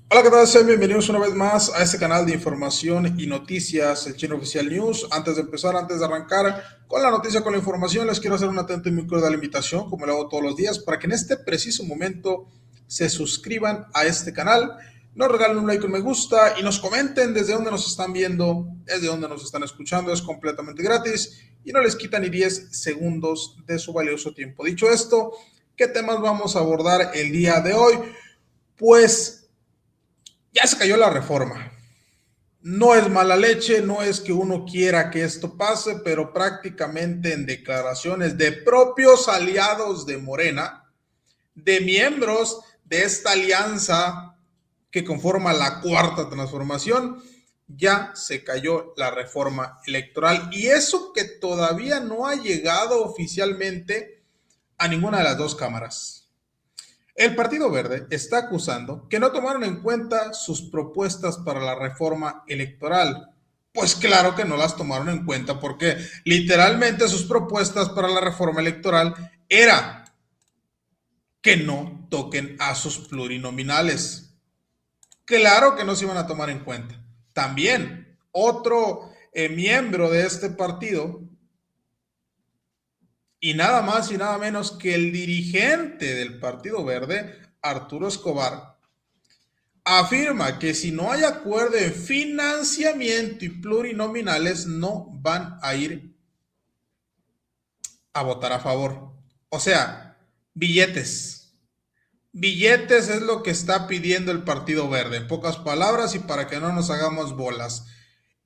Hola, ¿qué tal? Sean bienvenidos una vez más a este canal de información y noticias, el Chino Oficial News. Antes de empezar, antes de arrancar con la noticia, con la información, les quiero hacer una atenta y muy cordial invitación, como lo hago todos los días, para que en este preciso momento se suscriban a este canal, nos regalen un like, un me gusta y nos comenten desde dónde nos están viendo, desde dónde nos están escuchando. Es completamente gratis y no les quita ni 10 segundos de su valioso tiempo. Dicho esto, ¿qué temas vamos a abordar el día de hoy? Pues ya se cayó la reforma. No es mala leche, no es que uno quiera que esto pase, pero prácticamente en declaraciones de propios aliados de Morena, de miembros de esta alianza que conforma la cuarta transformación, ya se cayó la reforma electoral. Y eso que todavía no ha llegado oficialmente a ninguna de las dos cámaras. El Partido Verde está acusando que no tomaron en cuenta sus propuestas para la reforma electoral. Pues claro que no las tomaron en cuenta porque literalmente sus propuestas para la reforma electoral era que no toquen a sus plurinominales. Claro que no se iban a tomar en cuenta. También otro miembro de este partido, y nada más y nada menos que el dirigente del Partido Verde, Arturo Escobar, afirma que si no hay acuerdo en financiamiento y plurinominales, no van a ir a votar a favor. O sea, billetes. Billetes es lo que está pidiendo el Partido Verde, en pocas palabras y para que no nos hagamos bolas.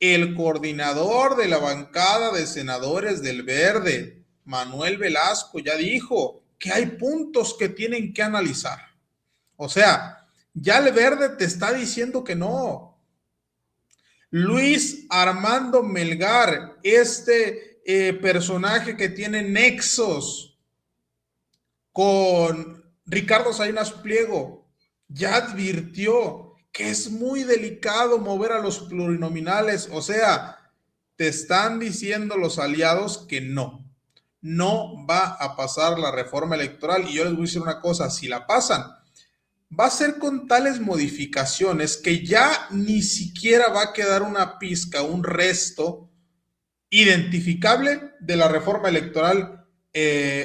El coordinador de la bancada de senadores del Verde, Manuel Velasco, ya dijo que hay puntos que tienen que analizar. O sea, ya el Verde te está diciendo que no. Luis Armando Melgar, este personaje que tiene nexos con Ricardo Salinas Pliego, ya advirtió que es muy delicado mover a los plurinominales. O sea, te están diciendo los aliados que no va a pasar la reforma electoral. Y yo les voy a decir una cosa, si la pasan, va a ser con tales modificaciones que ya ni siquiera va a quedar una pizca, un resto identificable de la reforma electoral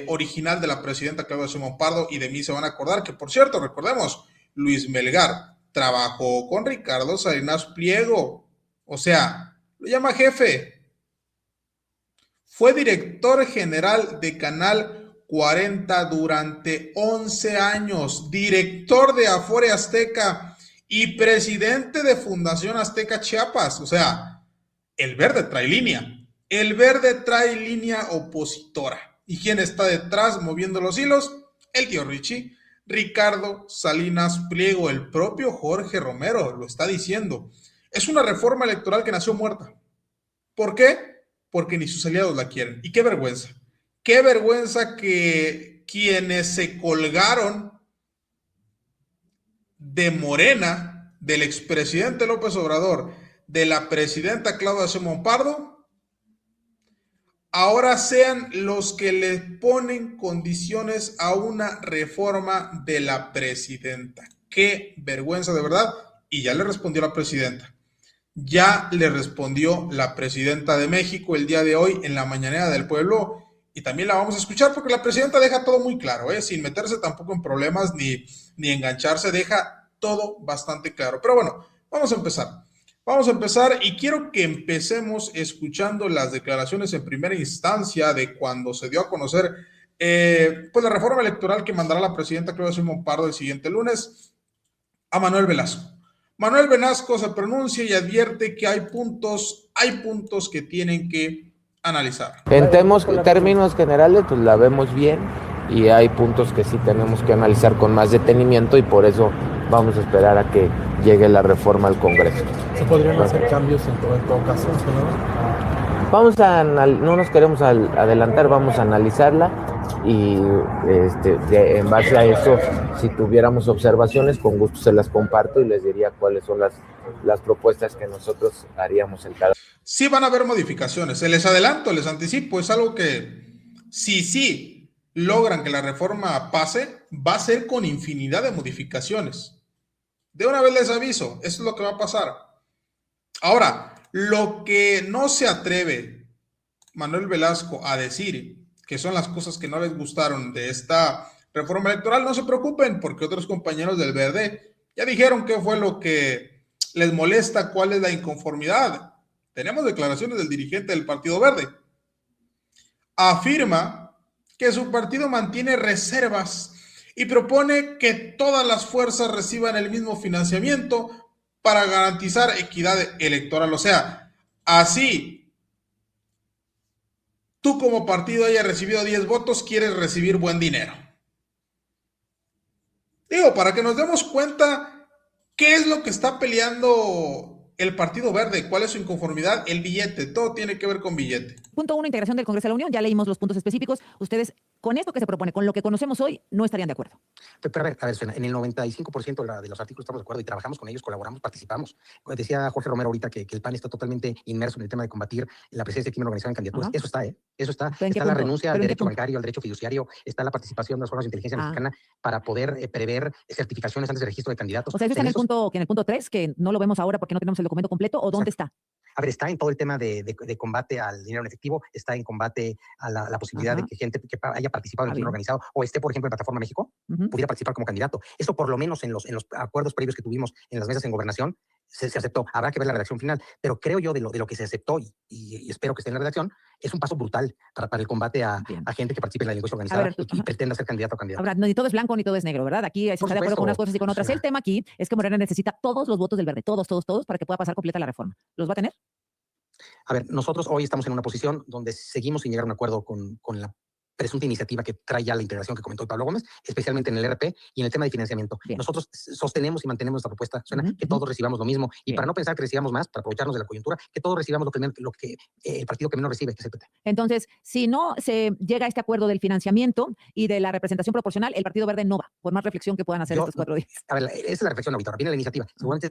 original de la presidenta Claudia Sheinbaum Pardo, y de mí se van a acordar que, por cierto, recordemos, Luis Melgar trabajó con Ricardo Salinas Pliego, o sea, lo llama jefe, fue director general de Canal 40 durante 11 años, director de Afore Azteca y presidente de Fundación Azteca Chiapas. O sea, el Verde trae línea. El Verde trae línea opositora. ¿Y quién está detrás moviendo los hilos? El tío Richie, Ricardo Salinas Pliego, el propio Jorge Romero lo está diciendo. Es una reforma electoral que nació muerta. ¿Por qué? Porque ni sus aliados la quieren. Y qué vergüenza. Qué vergüenza que quienes se colgaron de Morena, del expresidente López Obrador, de la presidenta Claudia Sheinbaum Pardo, ahora sean los que le ponen condiciones a una reforma de la presidenta. Qué vergüenza de verdad. Y ya le respondió la presidenta. Ya le respondió la presidenta de México el día de hoy en la mañanera del pueblo, y también la vamos a escuchar porque la presidenta deja todo muy claro, sin meterse tampoco en problemas ni engancharse, deja todo bastante claro. Pero bueno, vamos a empezar. Vamos a empezar y quiero que empecemos escuchando las declaraciones en primera instancia de cuando se dio a conocer pues la reforma electoral que mandará la presidenta Claudia Sheinbaum Pardo el siguiente lunes a Manuel Velasco. Manuel Velasco se pronuncia y advierte que hay puntos que tienen que analizar. En términos generales, pues la vemos bien y hay puntos que sí tenemos que analizar con más detenimiento y por eso vamos a esperar a que llegue la reforma al Congreso. ¿Se podrían hacer cambios en todo caso, senador? No nos queremos adelantar, vamos a analizarla y en base a eso, si tuviéramos observaciones, con gusto se las comparto y les diría cuáles son las propuestas que nosotros haríamos en cada. Sí van a haber modificaciones, se les adelanto, les anticipo, es algo que sí logran que la reforma pase, va a ser con infinidad de modificaciones. De una vez les aviso, eso es lo que va a pasar. Ahora, lo que no se atreve Manuel Velasco a decir, que son las cosas que no les gustaron de esta reforma electoral, no se preocupen, porque otros compañeros del Verde ya dijeron qué fue lo que les molesta, cuál es la inconformidad. Tenemos declaraciones del dirigente del Partido Verde. Afirma que su partido mantiene reservas y propone que todas las fuerzas reciban el mismo financiamiento para garantizar equidad electoral. O sea, así tú como partido hayas recibido 10 votos, quieres recibir buen dinero. Digo, para que nos demos cuenta qué es lo que está peleando el Partido Verde, cuál es su inconformidad, el billete, todo tiene que ver con billete. Punto 1, integración del Congreso de la Unión. Ya leímos los puntos específicos. Ustedes, con esto que se propone, con lo que conocemos hoy, no estarían de acuerdo. Pero a ver, Suena, en el 95% de los artículos estamos de acuerdo y trabajamos con ellos, colaboramos, participamos. Decía Jorge Romero ahorita que el PAN está totalmente inmerso en el tema de combatir la presencia del crimen organizado en candidaturas. Eso está, ¿eh? Eso está. Está la renuncia al derecho bancario, al derecho fiduciario, está la participación de las formas de inteligencia mexicana para poder prever certificaciones antes del registro de candidatos. O sea, eso está en el punto 3, que no lo vemos ahora porque no tenemos el documento completo, ¿o dónde está? A ver, está en todo el tema de combate al dinero en efectivo, está en combate a la posibilidad de que gente que haya participado en el crimen organizado o esté, por ejemplo, en Plataforma México, pudiera participar como candidato. Esto por lo menos en los acuerdos previos que tuvimos en las mesas en gobernación se aceptó. Habrá que ver la redacción final, pero creo yo de lo que se aceptó y espero que esté en la redacción, es un paso brutal para el combate a gente que participe en la delincuencia organizada y pretenda ser candidato o candidata. Ahora, ni todo es blanco ni todo es negro, ¿verdad? Aquí se está de acuerdo con unas cosas y con otras. El tema aquí es que Morena necesita todos los votos del Verde, todos, para que pueda pasar completa la reforma. ¿Los va a tener? A ver, nosotros hoy estamos en una posición donde seguimos sin llegar a un acuerdo con la presunta iniciativa que trae ya la integración que comentó Pablo Gómez, especialmente en el RP y en el tema de financiamiento. Nosotros sostenemos y mantenemos nuestra propuesta, que todos recibamos lo mismo. Y para no pensar que recibamos más, para aprovecharnos de la coyuntura, que todos recibamos lo que el partido que menos recibe, que es el PT. Entonces, si no se llega a este acuerdo del financiamiento y de la representación proporcional, el Partido Verde no va, por más reflexión que puedan hacer estos 4 días. A ver, esa es la reflexión ahorita. Viene la iniciativa. Seguramente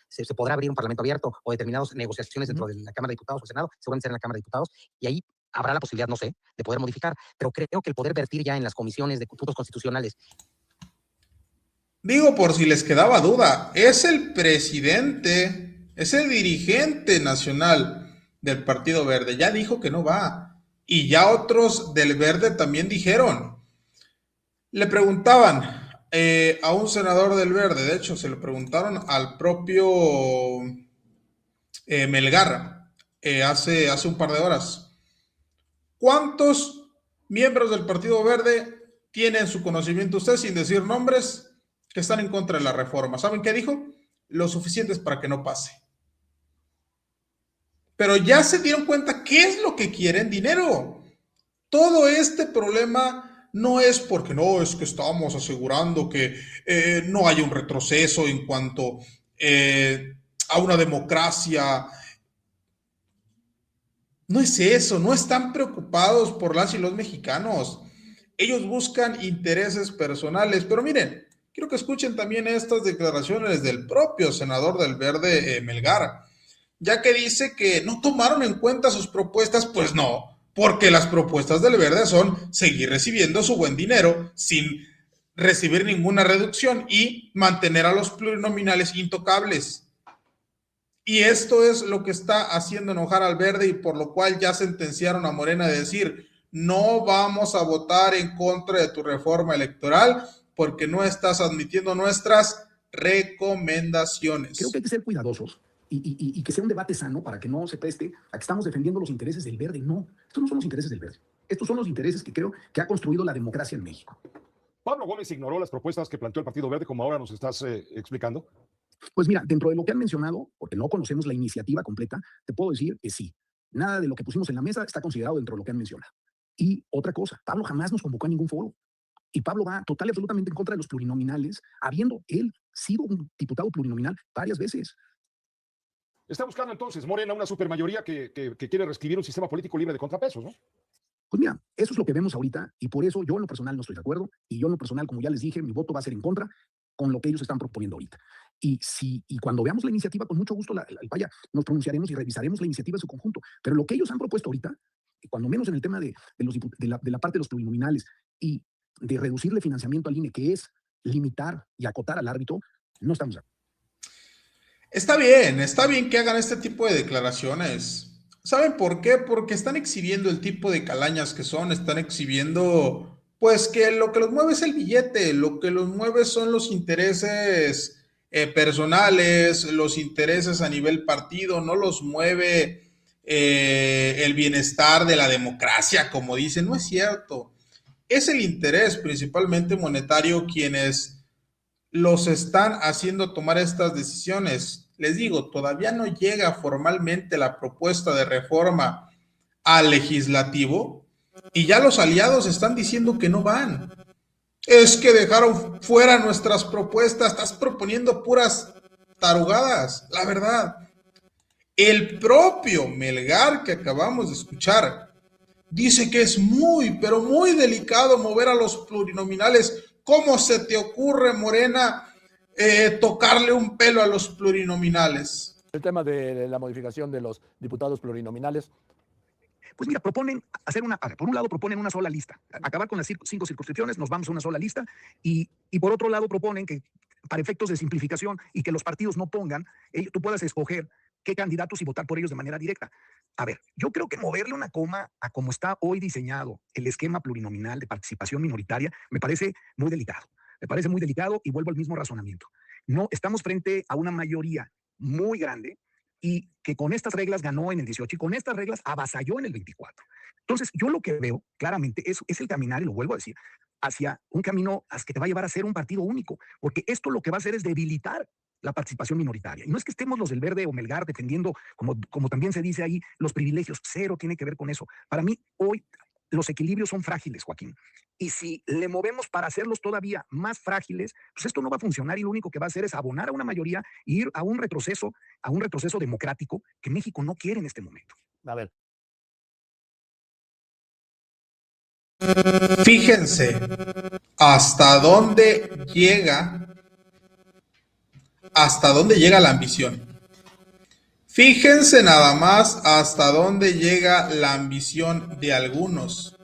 se podrá abrir un parlamento abierto o determinadas negociaciones dentro de la Cámara de Diputados o el Senado, seguramente será en la Cámara de Diputados, y ahí habrá la posibilidad, no sé, de poder modificar, pero creo que el poder vertir ya en las comisiones de puntos constitucionales. Digo, por si les quedaba duda, es el presidente, es el dirigente nacional del Partido Verde, ya dijo que no va, y ya otros del Verde también dijeron. Le preguntaban a un senador del Verde, de hecho se lo preguntaron al propio Melgar hace un par de horas. ¿Cuántos miembros del Partido Verde tienen su conocimiento usted, sin decir nombres, que están en contra de la reforma? ¿Saben qué dijo? Lo suficientes para que no pase. Pero ya se dieron cuenta qué es lo que quieren: dinero. Todo este problema no es porque no, es que estamos asegurando que no haya un retroceso en cuanto a una democracia. No es eso, no están preocupados por las y los mexicanos. Ellos buscan intereses personales. Pero miren, quiero que escuchen también estas declaraciones del propio senador del Verde, Melgar, ya que dice que no tomaron en cuenta sus propuestas. Pues no, porque las propuestas del Verde son seguir recibiendo su buen dinero sin recibir ninguna reducción y mantener a los plurinominales intocables. Y esto es lo que está haciendo enojar al Verde y por lo cual ya sentenciaron a Morena de decir: no vamos a votar en contra de tu reforma electoral porque no estás admitiendo nuestras recomendaciones. Creo que hay que ser cuidadosos y que sea un debate sano para que no se preste a que estamos defendiendo los intereses del Verde. No, estos no son los intereses del Verde. Estos son los intereses que creo que ha construido la democracia en México. ¿Pablo Gómez ignoró las propuestas que planteó el Partido Verde, como ahora nos estás explicando? Pues mira, dentro de lo que han mencionado, porque no conocemos la iniciativa completa, te puedo decir que sí. Nada de lo que pusimos en la mesa está considerado dentro de lo que han mencionado. Y otra cosa, Pablo jamás nos convocó a ningún foro. Y Pablo va total y absolutamente en contra de los plurinominales, habiendo él sido un diputado plurinominal varias veces. Está buscando entonces Morena una supermayoría que quiere reescribir un sistema político libre de contrapesos, ¿no? Pues mira, eso es lo que vemos ahorita y por eso yo en lo personal no estoy de acuerdo y yo en lo personal, como ya les dije, mi voto va a ser en contra con lo que ellos están proponiendo ahorita. Y cuando veamos la iniciativa, con mucho gusto, vaya, nos pronunciaremos y revisaremos la iniciativa en su conjunto. Pero lo que ellos han propuesto ahorita, cuando menos en el tema de la parte de los plurinominales y de reducirle financiamiento al INE, que es limitar y acotar al árbitro, no estamos de acuerdo. Está bien que hagan este tipo de declaraciones. ¿Saben por qué? Porque están exhibiendo el tipo de calañas que son, están exhibiendo, pues que lo que los mueve es el billete, lo que los mueve son los intereses personales, los intereses a nivel partido, no los mueve el bienestar de la democracia, como dicen, no es cierto. Es el interés principalmente monetario quienes los están haciendo tomar estas decisiones. Les digo, todavía no llega formalmente la propuesta de reforma al legislativo y ya los aliados están diciendo que no van. Es que dejaron fuera nuestras propuestas, estás proponiendo puras tarugadas, la verdad. El propio Melgar que acabamos de escuchar dice que es muy, pero muy delicado mover a los plurinominales. ¿Cómo se te ocurre, Morena, tocarle un pelo a los plurinominales? El tema de la modificación de los diputados plurinominales. Pues mira, proponen hacer por un lado proponen una sola lista, acabar con las 5 circunscripciones, nos vamos a una sola lista, y por otro lado proponen que para efectos de simplificación y que los partidos no pongan, tú puedas escoger qué candidatos y votar por ellos de manera directa. A ver, yo creo que moverle una coma a cómo está hoy diseñado el esquema plurinominal de participación minoritaria me parece muy delicado. Me parece muy delicado y vuelvo al mismo razonamiento. No, estamos frente a una mayoría muy grande y que con estas reglas ganó en el 18 y con estas reglas avasalló en el 24. Entonces, yo lo que veo claramente es el caminar, y lo vuelvo a decir, hacia un camino que te va a llevar a ser un partido único, porque esto lo que va a hacer es debilitar la participación minoritaria. Y no es que estemos los del Verde o Melgar defendiendo, como también se dice ahí, los privilegios. Cero tiene que ver con eso. Para mí, hoy los equilibrios son frágiles, Joaquín. Y si le movemos para hacerlos todavía más frágiles, pues esto no va a funcionar y lo único que va a hacer es abonar a una mayoría e ir a un retroceso democrático que México no quiere en este momento. A ver. Fíjense hasta dónde llega la ambición. Fíjense nada más hasta dónde llega la ambición de algunos.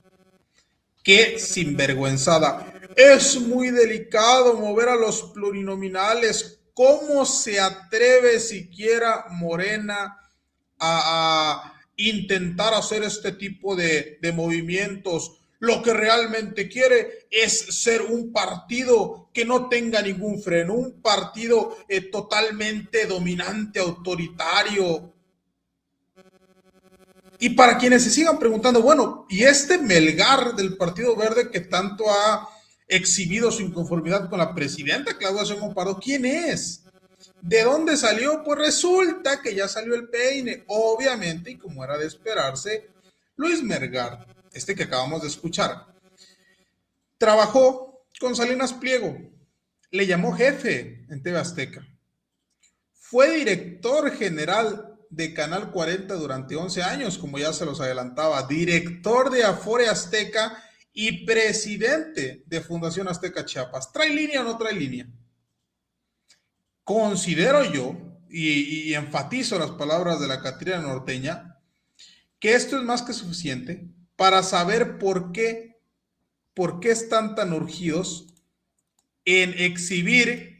Qué sinvergüenzada. Es muy delicado mover a los plurinominales. ¿Cómo se atreve siquiera Morena a intentar hacer este tipo de movimientos? Lo que realmente quiere es ser un partido que no tenga ningún freno, un partido totalmente dominante, autoritario. Y para quienes se sigan preguntando, bueno, ¿y este Melgar del Partido Verde que tanto ha exhibido su inconformidad con la presidenta Claudia Sheinbaum Pardo, quién es? ¿De dónde salió? Pues resulta que ya salió el peine, obviamente, y como era de esperarse, Luis Melgar, este que acabamos de escuchar, trabajó con Salinas Pliego, le llamó jefe en TV Azteca, fue director general de Canal 40 durante 11 años, como ya se los adelantaba, director de Afore Azteca y presidente de Fundación Azteca Chiapas. ¿Trae línea o no trae línea? Considero yo, y enfatizo las palabras de la Catrina Norteña, que esto es más que suficiente para saber por qué están tan urgidos en exhibir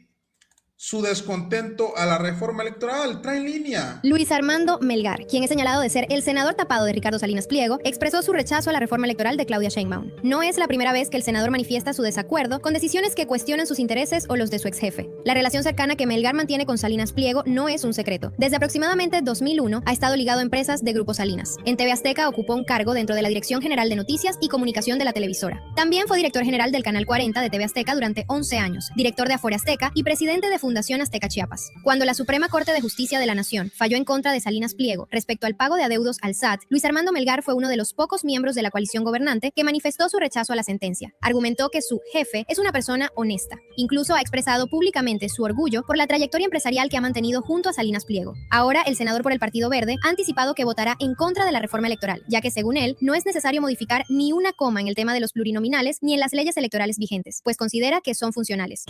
su descontento a la reforma electoral. Trae línea. Luis Armando Melgar, quien es señalado de ser el senador tapado de Ricardo Salinas Pliego, expresó su rechazo a la reforma electoral de Claudia Sheinbaum. No es la primera vez que el senador manifiesta su desacuerdo con decisiones que cuestionan sus intereses o los de su ex jefe. La relación cercana que Melgar mantiene con Salinas Pliego no es un secreto. Desde aproximadamente 2001 ha estado ligado a empresas de Grupo Salinas. En TV Azteca ocupó un cargo dentro de la Dirección General de Noticias y Comunicación de la televisora. También fue director general del Canal 40 de TV Azteca durante 11 años, director de Afore Azteca y presidente de Fundación Azteca Chiapas. Cuando la Suprema Corte de Justicia de la Nación falló en contra de Salinas Pliego respecto al pago de adeudos al SAT, Luis Armando Melgar fue uno de los pocos miembros de la coalición gobernante que manifestó su rechazo a la sentencia. Argumentó que su jefe es una persona honesta. Incluso ha expresado públicamente su orgullo por la trayectoria empresarial que ha mantenido junto a Salinas Pliego. Ahora, el senador por el Partido Verde ha anticipado que votará en contra de la reforma electoral, ya que según él, no es necesario modificar ni una coma en el tema de los plurinominales ni en las leyes electorales vigentes, pues considera que son funcionales.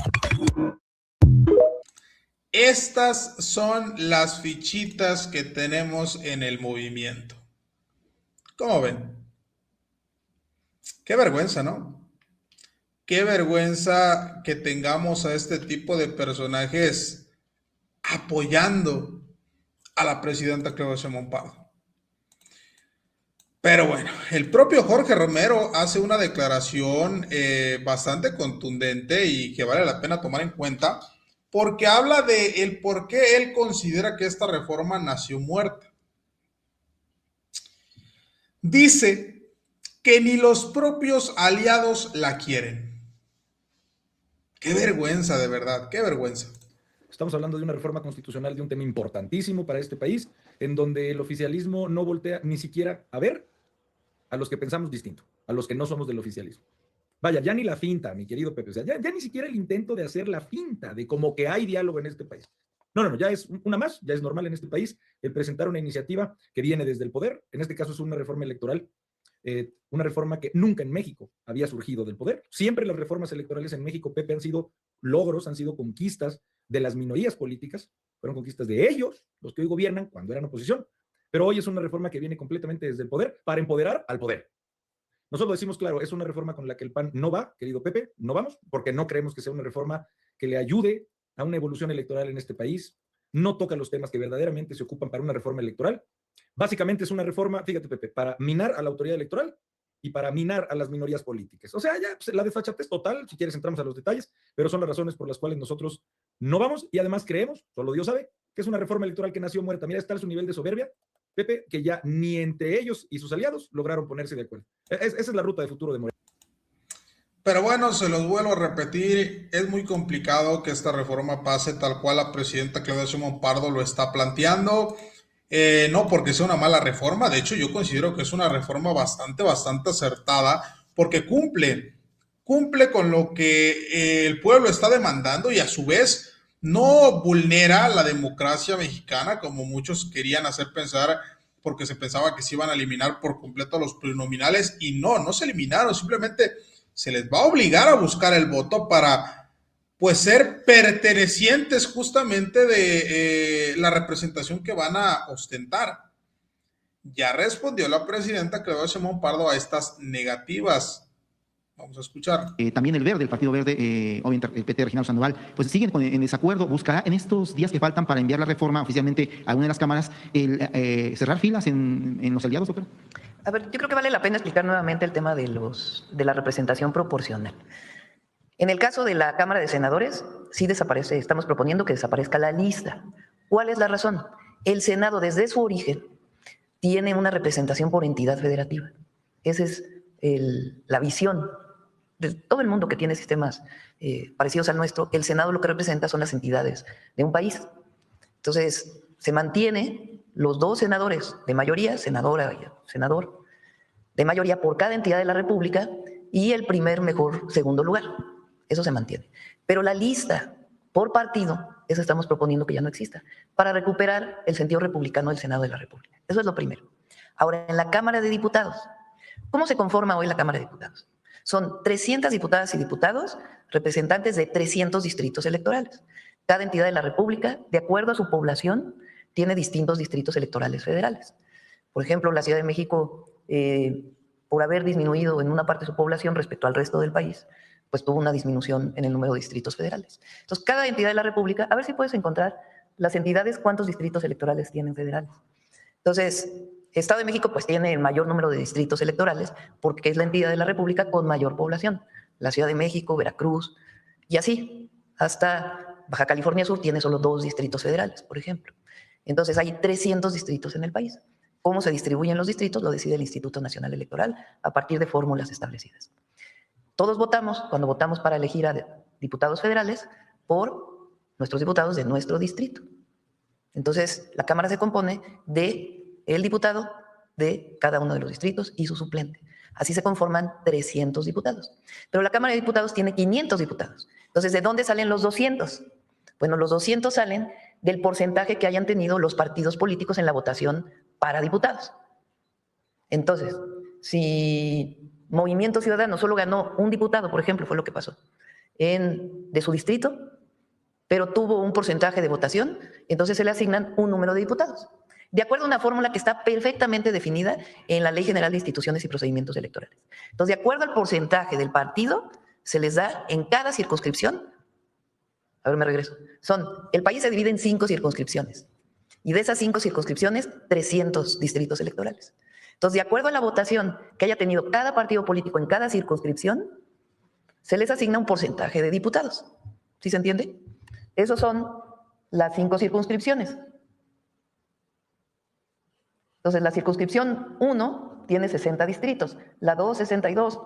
Estas son las fichitas que tenemos en el movimiento. ¿Cómo ven? Qué vergüenza, ¿no? Qué vergüenza que tengamos a este tipo de personajes apoyando a la presidenta Claudia Sheinbaum Pardo. Pero bueno, el propio Jorge Romero hace una declaración bastante contundente y que vale la pena tomar en cuenta, porque habla de el por qué él considera que esta reforma nació muerta. Dice que ni los propios aliados la quieren. Qué vergüenza, de verdad, qué vergüenza. Estamos hablando de una reforma constitucional de un tema importantísimo para este país, en donde el oficialismo no voltea ni siquiera a ver a los que pensamos distinto, a los que no somos del oficialismo. Vaya, ya ni la finta, mi querido Pepe, o sea, ya ni siquiera el intento de hacer la finta de como que hay diálogo en este país. No, ya es una más, ya es normal en este país el presentar una iniciativa que viene desde el poder, en este caso es una reforma electoral, una reforma que nunca en México había surgido del poder. Siempre las reformas electorales en México, Pepe, han sido logros, han sido conquistas de las minorías políticas, fueron conquistas de ellos, los que hoy gobiernan cuando eran oposición, pero hoy es una reforma que viene completamente desde el poder para empoderar al poder. Nosotros decimos, claro, es una reforma con la que el PAN no va, querido Pepe, no vamos, porque no creemos que sea una reforma que le ayude a una evolución electoral en este país, no toca los temas que verdaderamente se ocupan para una reforma electoral. Básicamente es una reforma, fíjate Pepe, para minar a la autoridad electoral y para minar a las minorías políticas. O sea, ya pues, la desfachatez total, si quieres entramos a los detalles, pero son las razones por las cuales nosotros no vamos y además creemos, solo Dios sabe, que es una reforma electoral que nació muerta. Mira, está su nivel de soberbia, Pepe, que ya ni entre ellos y sus aliados lograron ponerse de acuerdo. Esa es la ruta de futuro de Morena. Pero bueno, se los vuelvo a repetir, es muy complicado que esta reforma pase tal cual la presidenta Claudia Sheinbaum Pardo lo está planteando. No porque sea una mala reforma, de hecho yo considero que es una reforma bastante acertada, porque cumple con lo que el pueblo está demandando y a su vez no vulnera la democracia mexicana como muchos querían hacer pensar, porque se pensaba que se iban a eliminar por completo los plurinominales y no se eliminaron, simplemente se les va a obligar a buscar el voto para pues ser pertenecientes justamente de la representación que van a ostentar. Ya respondió la presidenta Claudia Sheinbaum Pardo a estas negativas. Vamos a escuchar. También el Partido Verde, obviamente el PT Reginaldo Sandoval, pues siguen en desacuerdo. Buscará en estos días que faltan para enviar la reforma oficialmente a una de las cámaras cerrar filas en los aliados, doctor. A ver, yo creo que vale la pena explicar nuevamente el tema de la representación proporcional. En el caso de la Cámara de Senadores, sí desaparece, estamos proponiendo que desaparezca la lista. ¿Cuál es la razón? El Senado, desde su origen, tiene una representación por entidad federativa. Esa es la visión de todo el mundo que tiene sistemas parecidos al nuestro. El Senado lo que representa son las entidades de un país. Entonces, se mantiene los dos senadores de mayoría, senadora y senador, de mayoría por cada entidad de la República y el primer mejor segundo lugar. Eso se mantiene. Pero la lista por partido, esa estamos proponiendo que ya no exista, para recuperar el sentido republicano del Senado de la República. Eso es lo primero. Ahora, en la Cámara de Diputados, ¿cómo se conforma hoy la Cámara de Diputados? Son 300 diputadas y diputados, representantes de 300 distritos electorales. Cada entidad de la República, de acuerdo a su población, tiene distintos distritos electorales federales. Por ejemplo, la Ciudad de México, por haber disminuido en una parte de su población respecto al resto del país, pues tuvo una disminución en el número de distritos federales. Entonces, cada entidad de la República, a ver si puedes encontrar las entidades, cuántos distritos electorales tienen federales. Entonces, Estado de México pues tiene el mayor número de distritos electorales porque es la entidad de la República con mayor población. La Ciudad de México, Veracruz y así, hasta Baja California Sur tiene solo 2 distritos federales, por ejemplo. Entonces hay 300 distritos en el país. ¿Cómo se distribuyen los distritos? Lo decide el Instituto Nacional Electoral a partir de fórmulas establecidas. Todos votamos, cuando votamos para elegir a diputados federales, por nuestros diputados de nuestro distrito. Entonces, la Cámara se compone de el diputado de cada uno de los distritos y su suplente. Así se conforman 300 diputados. Pero la Cámara de Diputados tiene 500 diputados. Entonces, ¿de dónde salen los 200? Bueno, los 200 salen del porcentaje que hayan tenido los partidos políticos en la votación para diputados. Entonces, si Movimiento Ciudadano solo ganó un diputado, por ejemplo, fue lo que pasó, de su distrito, pero tuvo un porcentaje de votación, entonces se le asignan un número de diputados, de acuerdo a una fórmula que está perfectamente definida en la Ley General de Instituciones y Procedimientos Electorales. Entonces, de acuerdo al porcentaje del partido, se les da en cada circunscripción A ver, me regreso. El país se divide en 5 circunscripciones. Y de esas 5 circunscripciones, 300 distritos electorales. Entonces, de acuerdo a la votación que haya tenido cada partido político en cada circunscripción, se les asigna un porcentaje de diputados. ¿Sí se entiende? Esos son las 5 circunscripciones. Entonces, la circunscripción 1 tiene 60 distritos, la 2, 62,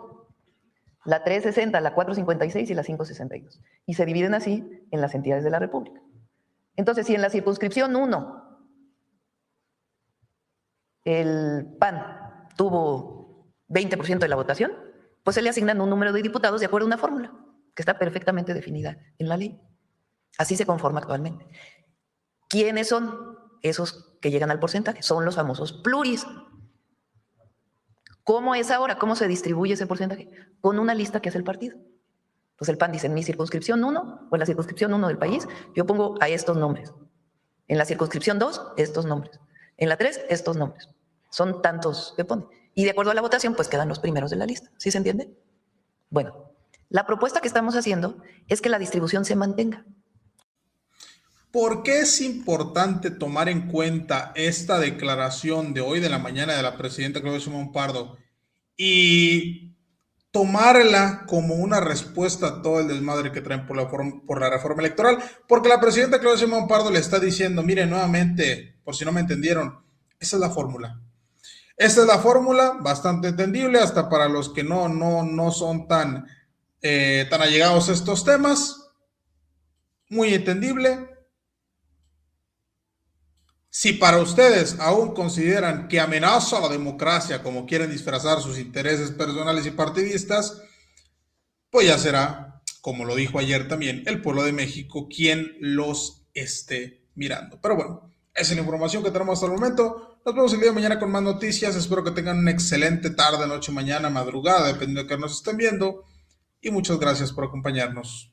la 3, 60, la 4, 56 y la 5, 62. Y se dividen así en las entidades de la República. Entonces, si en la circunscripción 1 el PAN tuvo 20% de la votación, pues se le asignan un número de diputados de acuerdo a una fórmula que está perfectamente definida en la ley. Así se conforma actualmente. ¿Quiénes son esos que llegan al porcentaje? Son los famosos pluris. ¿Cómo es ahora? ¿Cómo se distribuye ese porcentaje? Con una lista que hace el partido. Entonces el PAN dice, en mi circunscripción 1, o en la circunscripción 1 del país, yo pongo a estos nombres. En la circunscripción 2, estos nombres. En la 3, estos nombres. Son tantos que pone. Y de acuerdo a la votación, pues quedan los primeros de la lista. ¿Sí se entiende? Bueno, la propuesta que estamos haciendo es que la distribución se mantenga. ¿Por qué es importante tomar en cuenta esta declaración de hoy de la mañana de la presidenta Claudia Sheinbaum Pardo y tomarla como una respuesta a todo el desmadre que traen por la reforma electoral? Porque la presidenta Claudia Sheinbaum Pardo le está diciendo, miren, nuevamente, por si no me entendieron, esa es la fórmula. Esta es la fórmula, bastante entendible, hasta para los que no son tan allegados a estos temas. Muy entendible. Si para ustedes aún consideran que amenaza a la democracia, como quieren disfrazar sus intereses personales y partidistas, pues ya será, como lo dijo ayer también, el pueblo de México quien los esté mirando. Pero bueno, esa es la información que tenemos hasta el momento. Nos vemos el día de mañana con más noticias. Espero que tengan una excelente tarde, noche, mañana, madrugada, dependiendo de qué nos estén viendo. Y muchas gracias por acompañarnos.